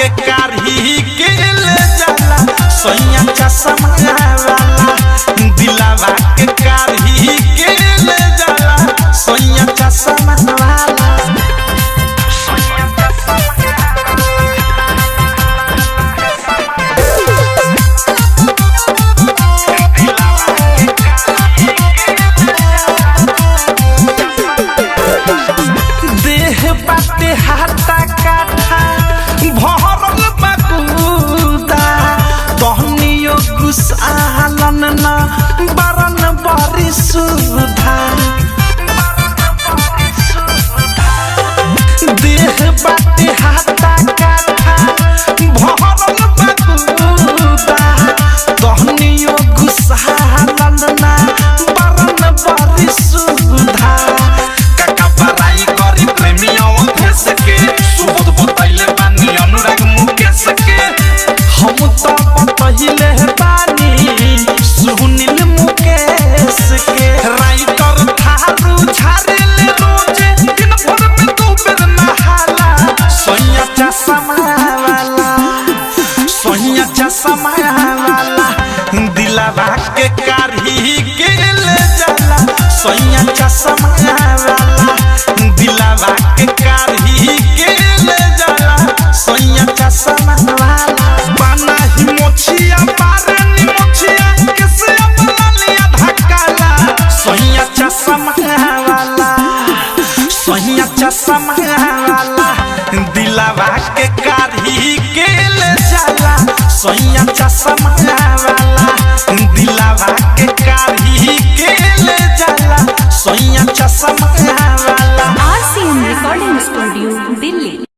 के कारही के ले जाला सोया चश्मा वाला दिलावा के कारही के ले जाला सोया चश्मा वाला देह बाटे हाथा काठा भरल बकुदा तहनियो कुसालन न बरन बरी सुधा देह बाटे हाथा काठा भरल बकुदा तहनियो कुसालन न बरन बरी सुधा पहिले बानी सुनील मुकेश के राइटर थारू झारेले रोजे दिन भर में दो बेर नहाला सोया चश्मा वाला दिलावा के कारही के ले जाला सोया चश्मा वाला दिलावा के कारही के ले जाला सोया चश्मा वाला बाना ही मोछिया पारनी मोछिया किसे अपना लिया धक्काला सोया चश्मा वाला दिलावा के कारही के ले जाला सोया चश्मा वाला दिलावा के कारही के ले जाला सोया चश्मा वाला। RCM Recording Studio, Delhi।